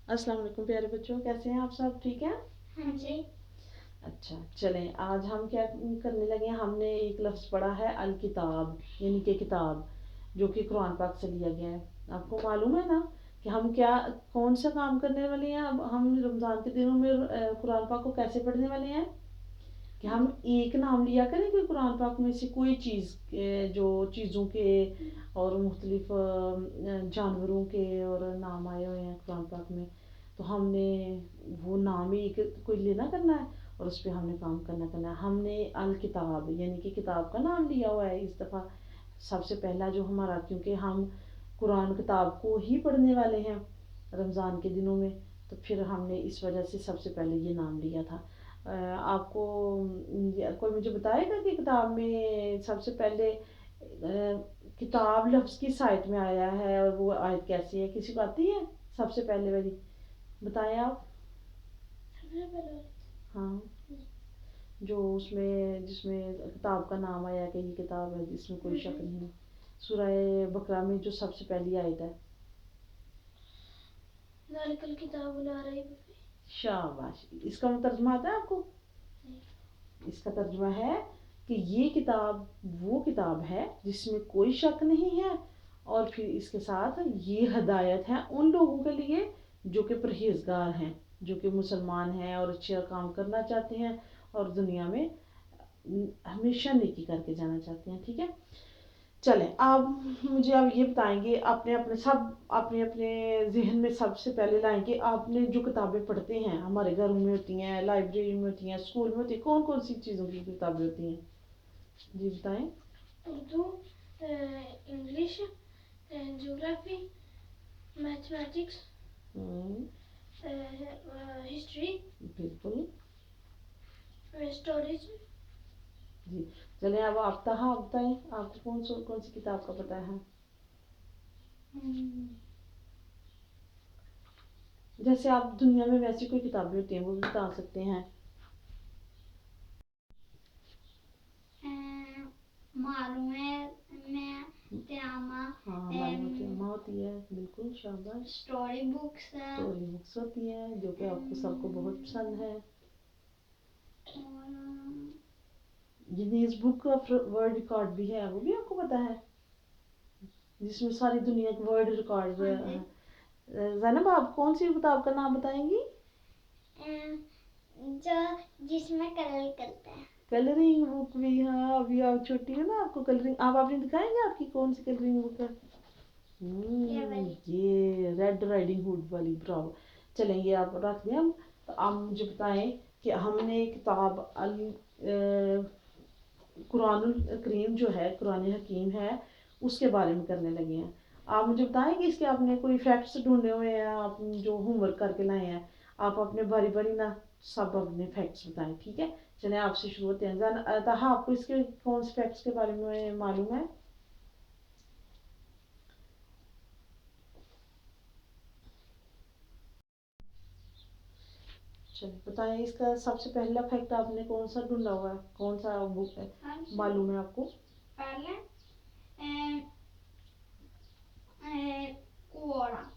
अस्सलाम वालेकुम प्यारे बच्चों, कैसे हैं आप सब? ठीक है। हाँ जी। अच्छा, चलें आज हम क्या करने लगे हैं। हमने एक लफ्ज़ पढ़ा है अल किताब, यानी कि किताब, जो कि कुरान पाक से लिया गया है। आपको मालूम है ना कि हम क्या कौन सा काम करने वाले हैं। अब हम रमज़ान के दिनों में कुरान पाक को कैसे पढ़ने वाले हैं कि हम एक नाम लिया करें कि कुरान पाक में से कोई चीज़ जो चीज़ों के और मुख्तलिफ जानवरों के और नाम आए हुए हैं कुरान पाक में, तो हमने वो नाम ही कोई लेना करना है और उस पर हमने काम करना है। हमने अल किताब यानी कि किताब का नाम लिया हुआ है इस दफ़ा। सबसे पहला जो हमारा, क्योंकि हम कुरान किताब को ही पढ़ने वाले हैं रमज़ान के दिनों में, तो फिर हमने इस वजह से सबसे पहले ये नाम लिया था। आपको कोई मुझे बताएगा कि किताब में सबसे पहले किताब लफ्ज़ किस आयत में आया है और वो आयत कैसी है? किसी को आती है सबसे पहले वाली? बताएं आप। हाँ, जो उसमें जिसमें किताब का नाम आया कि ये किताब है जिसमें कोई शक नहीं। सूरह बकरा में जो सबसे पहली आयत है। ज़ालिकल किताबु ला रैब फीह। शाबाश। इसका तर्जुमा आता है आपको? इसका तर्जुमा है कि ये किताब वो किताब है जिसमें कोई शक नहीं है, और फिर इसके साथ ये हदायत है उन लोगों के लिए जो कि परहेजगार हैं, जो कि मुसलमान हैं और अच्छा काम करना चाहते हैं और दुनिया में हमेशा नेकी करके जाना चाहते हैं। ठीक है, चलें आप मुझे अब ये बताएंगे, अपने अपने सब अपने अपने जहन में सबसे पहले लाएंगे, आपने जो किताबें पढ़ते हैं हमारे घरों में होती हैं, लाइब्रेरी में होती हैं, स्कूल में होती हैं, कौन कौन सी चीज़ों की किताबें होती हैं? जी बताएं। Urdu, English, geography, mathematics, history, बिल्कुल। स्टोरीज। जी, चलें अब आप तहा बताएं, आपको कौन सी किताब का पता है? जैसे आप दुनिया में वैसी कोई किताबें होती हैं वो भी बता सकते हैं। मालूम है मैं ड्रामा, हाँ, मालूम होती है, बिल्कुल शाबाश। स्टोरी बुक्स, स्टोरी बुक्स होती हैं जो कि आपको सबको बहुत पसंद है। Guinness book of world record भी है, वो भी आपको पता है, जिसमें सारी दुनिया के वर्ल्ड रिकॉर्ड है। ज़ैनब आप कौन सी किताब का नाम बताएंगी? जो जिसमें कलर करते हैं। कलरिंग बुक भी, हाँ अभी आप छोटी हो ना, आपको कलरिंग आप अपनी दिखाएंगे आपकी कौन सी कलरिंग बुक है? ये रेड राइडिंग हुड वाली, ब्राव। चलें ये आप रख दें। हम तो आप मुझे बताएं कि हमने किताब अल कुरानुल करीम जो है, कुरान हकीम है, उसके बारे में करने लगे हैं। आप मुझे बताएं कि इसके आपने कोई फैक्ट्स ढूंढे हुए हैं, आप जो होमवर्क करके लाए हैं, आप अपने बारी बारी ना सब अपने फैक्ट्स बताएं। ठीक है, चलें आपसे शुरू होते हैं। तहा आपको इसके कौन से फैक्ट्स के बारे में मालूम है? चलिए बताएं, इसका सबसे पहला फैक्ट आपने कौन सा ढूंढा हुआ है, कौन सा बुक है मालूम है आपको? पहले कोरा।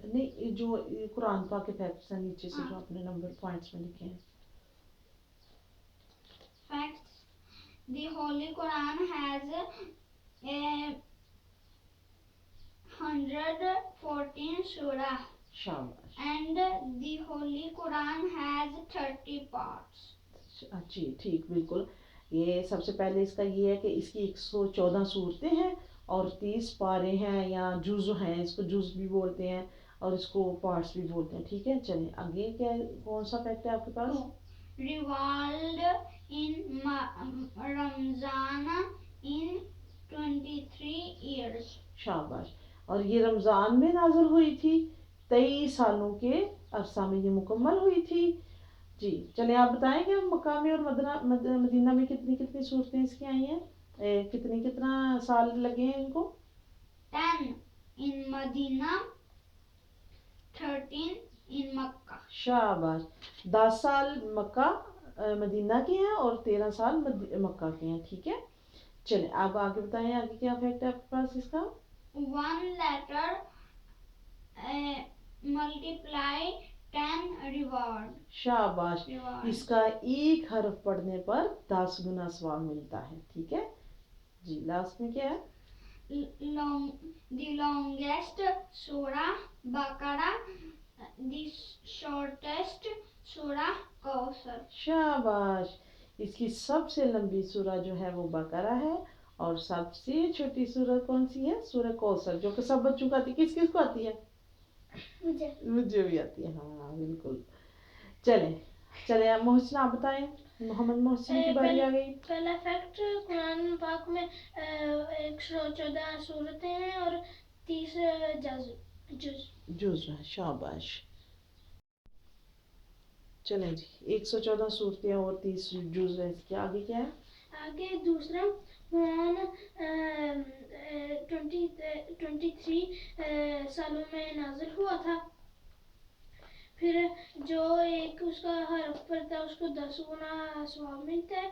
नहीं, जो कुरान पाक के फैक्ट्स हैं नीचे से जो आपने नंबर पॉइंट्स में लिखे हैं। Facts: The Holy Quran has 114 surah. शाबाश। And the Holy Quran has 30 parts. अच्छी, ठीक, बिल्कुल। ये सबसे पहले इसका ये है कि इसकी 114 सूरतें हैं और 30 पारे हैं या जुज़ हैं, इसको जुज़ भी बोलते हैं और इसको पार्ट्स भी बोलते हैं। ठीक है, चलिए आगे क्या कौन सा फैक्ट है आपके पास? Revolved in Ramzan in 23 years. शाबाश। और ये रमज़ान में नाज़िल हुई थी, 23 सालों के अरसा में ये मुकम्मल हुई थी। जी, चलिए आप बताएंगे मक्का में और मदीना में कितनी कितनी सूरतें इसकी आई हैं? कितना साल लगे हैं इनको? 10 in Medina, 13 in Makkah. शाबाश। 10 साल मक्का मदीना के हैं और 13 साल मक्का के हैं। ठीक है, चलिए आप आगे बताएं, आगे क्या फैक्ट है आपके पास इसका? One letter multiply 10 reward. शाबाश, इसका एक हर्फ पढ़ने पर 10 गुना सवाब मिलता है। ठीक है जी। लास्ट में क्या है? The longest surah Baqarah, the shortest surah Kausar. शाबाश, इसकी सबसे लंबी सूरह जो है वो बकरा है और सबसे छोटी सूरह कौन सी है? सूरह कौसर, जो कि सब बच्चों को आती है। किस किस को आती है? मुझे भी आती है। हाँ बिल्कुल। चले अब मोहसिन आप बताएं। मोहम्मद मोहसिन की बारी आ गई। पहला फैक्ट, कुरान पाक में 114 सूरतें हैं और 30 जुज है। शाबाश, चलें जी। 114 सूरतें और 30 जुज है। इसके आगे क्या है? आगे दूसरा, कुरान 23 सालों में नाजिल हुआ था। फिर जो एक उसका हर्फ पढ़ता है उसको 10 गुना सवाब मिलता है।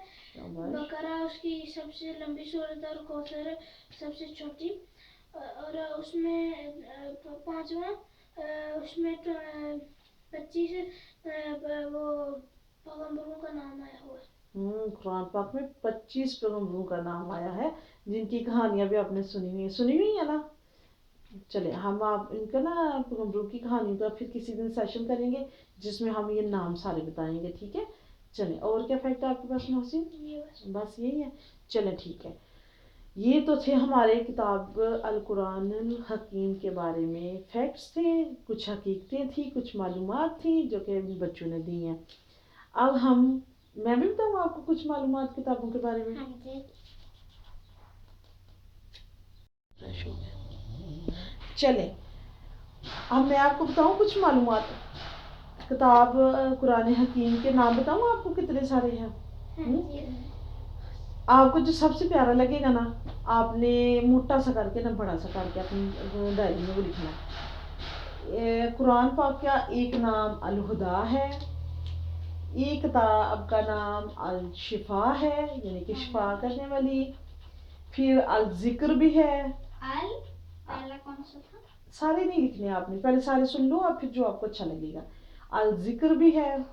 बकरा उसकी सबसे लंबी सूरत और कौसर सबसे छोटी, और उसमें 5वां, उसमें 25 वो पैगंबरों का नाम आया हुआ है। कुरान पाक में 25 पैगंबरों का नाम आया है, जिनकी कहानियां भी आपने सुनी हुई है ना। चले हम आप इनका ना पैगंबरों की कहानियों का फिर किसी दिन सेशन करेंगे जिसमें हम ये नाम सारे बताएंगे। ठीक है। चले, और क्या फैक्ट है आपके पास मोहसिन? बस यही है। चले ठीक है। ये तो थे हमारे किताब अल कुरान अल हकीम के बारे में फैक्ट्स थे, कुछ हकीकतें थी, कुछ मालूमात थी जो कि बच्चों ने दी हैं। अब मैं भी बताऊँ आपको कुछ मालूमात किताबों के बारे में। चले अब मैं आपको बताऊँ कुछ मालूमात। किताब कुरान हकीम के नाम बताऊँ आपको कितने सारे हैं? आपको जो सबसे प्यारा लगेगा ना, आपने मोटा सा करके ना बड़ा सा करके अपनी डायरी में वो लिखना है। कुरान पाक का एक नाम अल हुदा है, एक किताब का नाम अल शिफा है, यानी कि शिफा करने वाली। फिर अल जिक्र भी है। पहला कौन सा था? सारे नहीं लिखने आपने, पहले सारे सुन लो और फिर जो आपको अच्छा लगेगा। अल जिक्र भी है,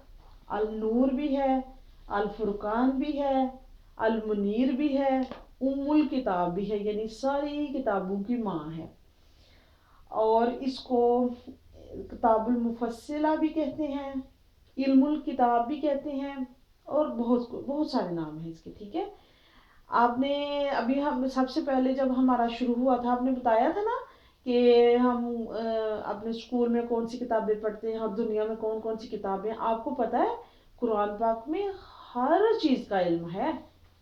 अल नूर भी है, अल फुरकान भी है, अल मुनीर भी है, उम्मुल किताब भी है, यानी सारी किताबों की माँ है। और इसको किताबुल मुफस्सिला भी कहते हैं, इल्मुल किताब भी कहते हैं, और बहुत सारे नाम हैं इसके। ठीक है। आपने अभी हम सबसे पहले जब हमारा शुरू हुआ था, आपने बताया था ना कि हम अपने स्कूल में कौन सी किताबें पढ़ते हैं और दुनिया में कौन कौन सी किताबें। आपको पता है कुरान पाक में हर चीज़ का इल्म है।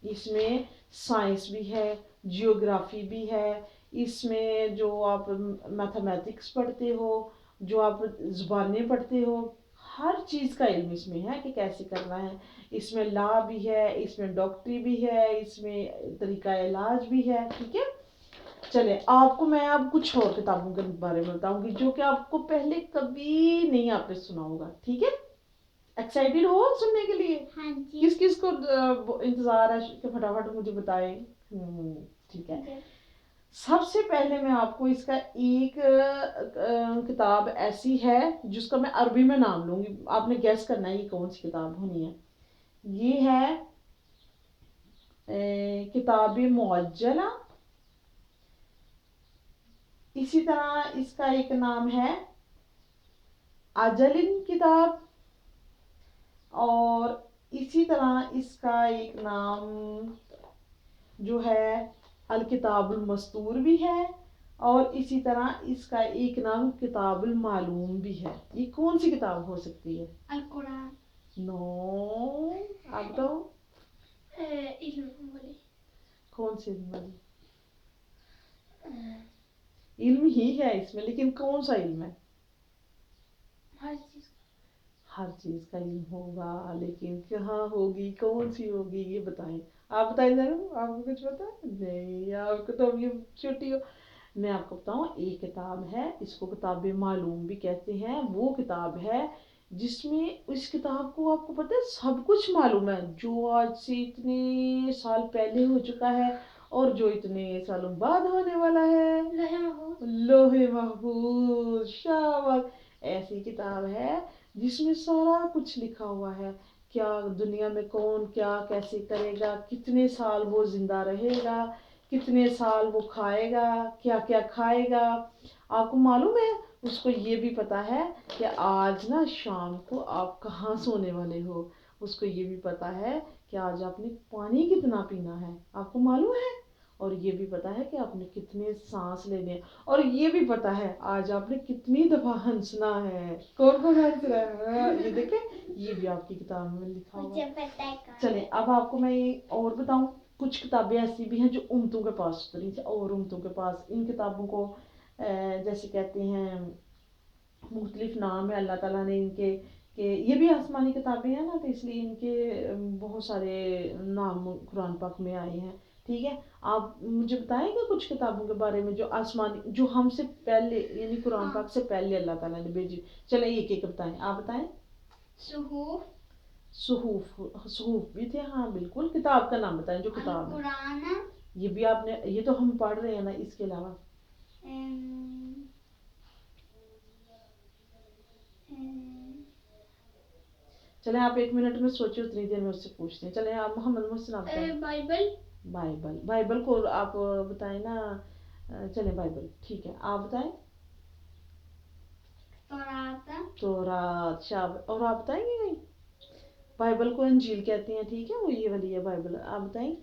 इसमें साइंस भी है, जियोग्राफी भी है, इसमें जो आप मैथमेटिक्स पढ़ते हो, जो आप ज़ुबानें पढ़ते हो, हर चीज़ का इल्म इसमें है कि कैसे करना है। इसमें लॉ भी है, इसमें डॉक्टरी भी है, इसमें तरीका इलाज भी है। ठीक है। चले आपको मैं अब कुछ और किताबों के बारे में बताऊंगी जो कि आपको पहले कभी नहीं आपने सुना होगा। ठीक है। एक्साइटेड हो सुनने के लिए? हाँ जी। किस किस को इंतजार है कि फटाफट मुझे बताएं। ठीक है। सबसे पहले मैं आपको इसका एक किताब ऐसी है जिसका मैं अरबी में नाम लूंगी, आपने गैस करना है ये कौन सी किताब होनी है। ये है किताब मुअज्जला। इसी तरह इसका एक नाम है अजलिन किताब, और इसी तरह इसका एक नाम जो है अल किताबुल मस्तूर भी है, और इसी तरह इसका एक नाम किताबुल मालूम भी है। ये कौन सी किताब हो सकती है? अल कुरान। नो, आप बताओ। इल्म वाली। कौन सी इल्म वाली? इल्म ही है इसमें, लेकिन कौन सा इल्म है? हर चीज का इल्म होगा, लेकिन कहाँ होगी, कौन सी होगी, ये बताएं। आप बताएं जरूर, आपको कुछ पता है? नहीं, आपको तो अभी छोटी हो। मैं आपको बताऊं, एक किताब है, इसको किताब मालूम भी कहते हैं। वो किताब है जिसमें इस किताब को आपको पता है सब कुछ मालूम है, जो आज से इतने साल पहले हो चुका है और जो इतने सालों बाद होने वाला है। लोहे महफूज। शाबाश। ایسی کتاب ہے جس میں سارا کچھ لکھا ہوا ہے، کیا دنیا میں کون کیا کیسے کرے گا، کتنے سال وہ زندہ رہے گا، کتنے سال وہ کھائے گا، کیا کیا کھائے گا. آپ کو معلوم ہے اس کو یہ بھی پتا ہے کہ آج نا شام کو آپ کہاں سونے والے ہو. اس کو یہ بھی پتا ہے کہ آج آپ نے پانی کتنا پینا ہے، آپ کو معلوم ہے. اور یہ بھی پتا ہے کہ آپ نے کتنے سانس لینے، اور یہ بھی پتا ہے آج آپ نے کتنی دفعہ ہنسنا ہے. کون کون ہنس رہا ہے؟ یہ دیکھیں، یہ بھی آپ کی کتاب میں لکھا ہوا ہے. چلیں اب آپ کو میں اور بتاؤں. کچھ کتابیں ایسی بھی ہیں جو امتوں کے پاس اتری تھیں، اور امتوں کے پاس ان کتابوں کو جیسے کہتے ہیں مختلف نام ہے اللہ تعالیٰ نے ان کے، کہ یہ بھی آسمانی کتابیں ہیں نا، تو اس لیے ان کے بہت سارے نام قرآن پاک میں آئے ہیں. ٹھیک ہے، آپ مجھے بتائیں گے کچھ کتابوں کے بارے میں جو آسمانی، جو ہم سے پہلے یعنی قرآن پاک سے پہلے اللہ تعالیٰ نے بھیجی. چلیں ایک ایک بتائیں، آپ بتائیں. صحف، صحف، صحف بھی تھے، ہاں بالکل. کتاب کا نام بتائیں جو کتاب ہے. القرآن، یہ بھی آپ نے، یہ تو ہم پڑھ رہے ہیں نا. اس کے علاوہ چلیں آپ 1 منٹ میں سوچیں، اتنی دیر میں اس سے پوچھتے ہیں. چلیں آپ محمد محسن آپ بتائیں. بائبل. بائبل، بائبل کو آپ بتائیں نا. چلیں بائبل ٹھیک ہے، آپ بتائیں. تورات، شاب. اور آپ بتائیں گے نہیں؟ بائبل کو انجیل کہتے ہیں، ٹھیک ہے، وہ یہ والی ہے بائبل. آپ بتائیں.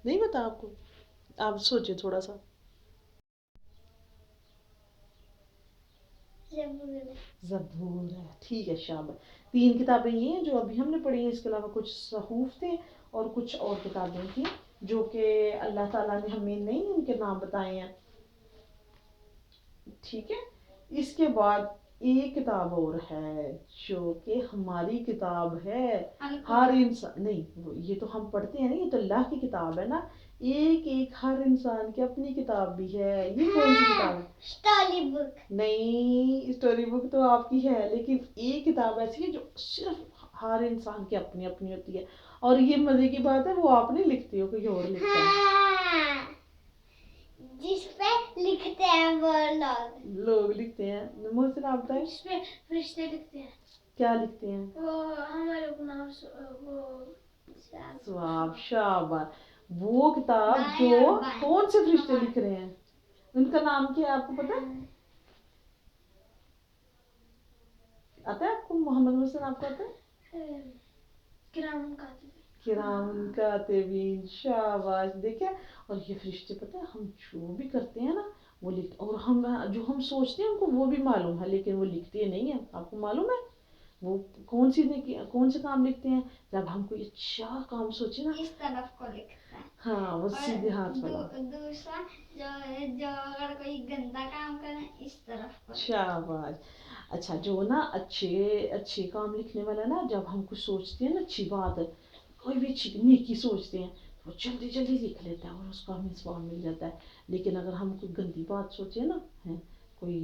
نہیں بتا آپ کو؟ آپ سوچیں تھوڑا سا. زبور ہے، ٹھیک ہے. شاباش. 3 کتابیں یہ ہیں جو ابھی ہم نے پڑھی ہیں. اس کے علاوہ کچھ صحف تھے اور کچھ اور کتابیں تھیں جو کہ اللہ تعالیٰ نے ہمیں نہیں ان کے نام بتائے ہیں. ٹھیک ہے. اس کے بعد ایک کتاب اور ہے جو کہ ہماری کتاب ہے. ہر انسان نہیں، یہ تو ہم پڑھتے ہیں نا، یہ تو اللہ کی کتاب ہے نا. ایک ایک ہر انسان کی اپنی کتاب بھی ہے. یہ کون سی کتاب ہے؟ اسٹوری بک. نہیں، اسٹوری بک تو آپ کی ہے، لیکن ایک کتاب ایسی ہے جو صرف ہر انسان کی اپنی اپنی ہوتی ہے. اور یہ مزے کی بات ہے، وہ آپ نہیں لکھتی ہو، کوئی اور لکھتا ہے. جس پہ لکھتے ہیں وہ لوگ لکھتے ہیں. محسن آپ بتائیں. جس پہ فرشتے لکھتے ہیں. کیا لکھتے ہیں؟ وہ ہمارے گناہ، وہ ثواب. شاباش. وہ کتاب جو کون سے فرشتے لکھ رہے ہیں، ان کا نام کیا ہے آپ کو پتا ہے؟ آتا ہے آپ کو؟ محمد محسن آپ کو آتا ہے؟ کرام کاتب. کرام کاتبین. شاباش. دیکھیں، اور یہ فرشتے پتہ ہے ہم جو بھی کرتے ہیں نا وہ لکھ، اور ہم جو ہم سوچتے ہیں ان کو وہ بھی معلوم ہے، لیکن وہ لکھتے نہیں ہیں. آپ کو معلوم ہے وہ کون سے کام لکھتے ہیں؟ جب ہم کوئی اچھا کام سوچے نا، اس طرف کو لکھتا ہے. ہاں، وہ سیدھے ہاتھ والا. دوسرا جو اگر کوئی گندا کام کرے اس طرف کو. شاباش. اچھا، جو نا اچھے کام لکھنے والا نا، جب ہم کچھ سوچتے ہیں نا اچھی بات، کوئی بھی اچھی نیکی سوچتے ہیں، وہ جلدی جلدی لکھ لیتا ہے اور اس کا ہمیں ثواب مل جاتا ہے. لیکن اگر ہم کوئی گندی بات سوچیں نا، کوئی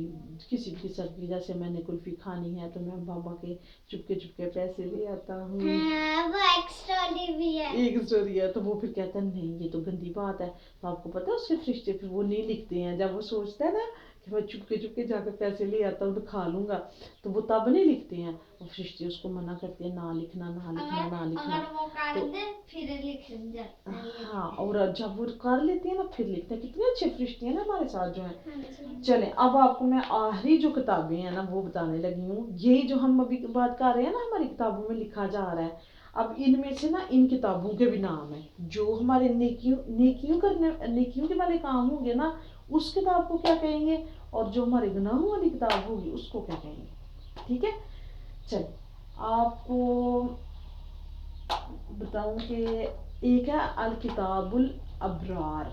کسی بھی قسم کی، جیسے میں نے کلفی کھانی ہے تو میں بابا کے چپکے پیسے لے آتا ہوں. وہ ایک اسٹوری بھی ہے. ایک اسٹوری ہے، تو وہ پھر کہتا ہے نہیں یہ تو گندی بات ہے. تو آپ کو پتا ہے اس کے فرشتے پھر وہ نہیں لکھتے ہیں. جب وہ سوچتا ہے نا کہ میں چپکے جا کے پیسے لے آتا ہوں تو کھا لوں گا، تو وہ تب نہیں لکھتے ہیں. وہ فرشتے اس کو منع کرتے ہیں، نہ لکھنا نہ لکھنا نہ لکھنا. اگر وہ کر دے پھر لکھ جاتے ہیں. ہاں، اور جب وہ کر لیتے ہیں نا پھر لکھتے ہیں. کتنے اچھے فرشتے ہیں نا ہمارے ساتھ جو ہیں. چلیں اب آپ کو میں آخری جو کتابیں ہیں نا وہ بتانے لگی ہوں. یہی جو ہم ابھی بات کر رہے ہیں نا ہماری کتابوں میں لکھا جا رہا ہے. اب ان میں سے نا ان کتابوں کے بھی نام ہیں جو ہمارے نیکیوں کے والے کام ہوں گے نا، اس کتاب کو کیا کہیں گے، اور جو ہمارے گناہوں والی کتاب ہوگی اس کو کیا کہیں گے. ٹھیک ہے. چلیں آپ کو بتاؤں کہ ایک ہے الکتاب الابرار.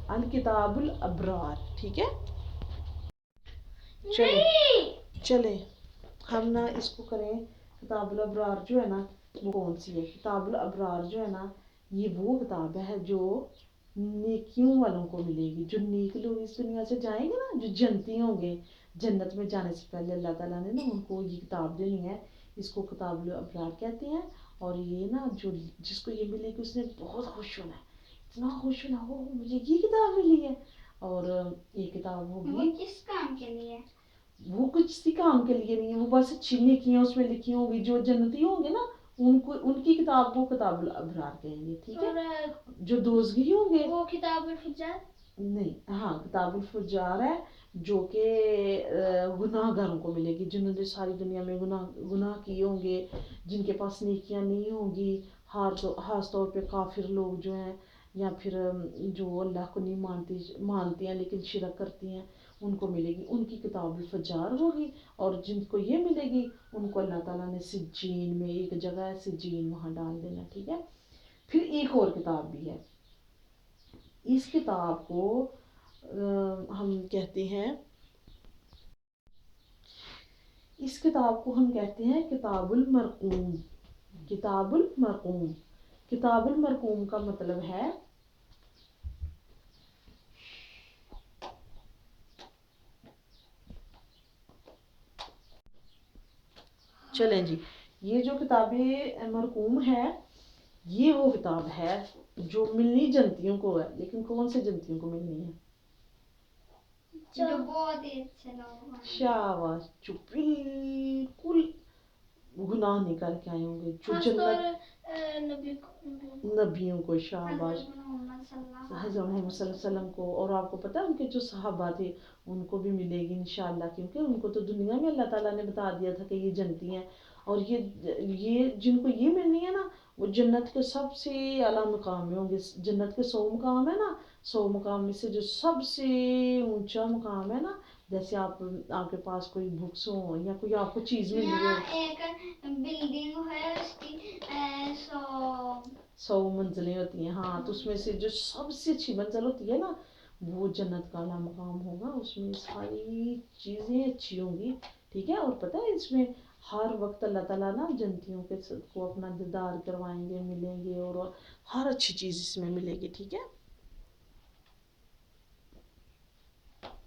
الکتاب الابرار. ٹھیک ہے. چلیں ہم نا اس کو کریں. کتاب الابرار جو ہے نا وہ کون سی ہے؟ کتاب الابرار جو ہے نا یہ وہ کتاب ہے جو نیکیوں والوں کو ملے گی. جو نیک لوگ اس دنیا سے جائیں گے نا، جو جنتی ہوں گے، جنت میں جانے سے پہلے اللہ تعالیٰ نے نا ان کو یہ کتاب دینی ہے. اس کو کتاب الابرار کہتے ہیں. اور یہ نا جس کو یہ ملے گی اس نے بہت خوش ہونا ہے، اتنا خوش ہونا ہو مجھے یہ کتاب ملی ہے. اور یہ کتاب وہ ہوگی کس کام کے لیے؟ وہ کسی کام کے لیے نہیں ہے، وہ بس اچھی نیکیاں اس میں لکھی ہوں گی. جو جنتی ہوں گے نا ان کی کتاب کو کتاب الابرار کہیں گے. ٹھیک ہے. اور جو دوزگی ہوں گے وہ کتاب الفجار. نہیں، ہاں کتاب الفجار ہے جو کہ گناہ گاروں کو ملے گی، جنہوں نے ساری دنیا میں گناہ کیے ہوں گے، جن کے پاس نیکیاں نہیں ہوں گی، خاص طور پہ کافر لوگ جو ہیں، یا پھر جو اللہ کو نہیں مانتی ہیں لیکن شرک کرتی ہیں، ان کو ملے گی. ان کی کتاب الفجار ہوگی. اور جن کو یہ ملے گی ان کو اللہ تعالیٰ نے سجین میں، ایک جگہ ہے سجین، وہاں ڈال دینا. ٹھیک ہے. پھر ایک اور کتاب بھی ہے. اس کتاب کو ہم کہتے ہیں، اس کتاب کو ہم کہتے ہیں کتاب المرقوم. کتاب المرقوم. کتاب المرقوم کا مطلب ہے چلیں جی، یہ جو کتاب مرقوم ہے یہ وہ کتاب ہے جو ملنی جنتیوں کو ہے. لیکن کون سے جنتیوں کو ملنی ہے؟ جو بہت ہی اچھے لوگ ہیں. شاباش، جو بالکل گناہ نہیں کر کے آئے ہوں گے، جو خاص طور نبیوں کو. شاباش. حضرت محمد صلی اللہ علیہ حضرت محمد صلی اللہ علیہ وسلم کو. اور آپ کو پتہ ہے ان کے جو صحابہ تھے ان کو بھی ملے گی انشاءاللہ، کیونکہ ان کو تو دنیا میں اللہ تعالیٰ نے بتا دیا تھا کہ یہ جنتی ہیں. اور یہ جن کو یہ ملنی ہے نا وہ جنت کے سب سے اعلیٰ مقام میں ہوں گے. جنت کے 100 مقام ہے نا، 100 مقام میں سے جو سب سے اونچا مقام ہے نا، جیسے آپ کے پاس کوئی بکس ہو یا کوئی آپ کو چیز مل رہی یہاں ہو. ایک بلڈنگ ہے، اس کی 100 منزلیں ہوتی ہیں. ہاں، تو اس میں سے جو سب سے اچھی منزل ہوتی ہے نا وہ جنت کا اعلیٰ مقام ہوگا. اس میں ساری چیزیں اچھی ہوں گی. ٹھیک ہے. اور پتہ ہے اس میں ہر وقت اللہ تعالیٰ نا جنتیوں کے کو اپنا دیدار کروائیں گے، ملیں گے، اور ہر اچھی چیز اس میں ملے گی. ٹھیک ہے.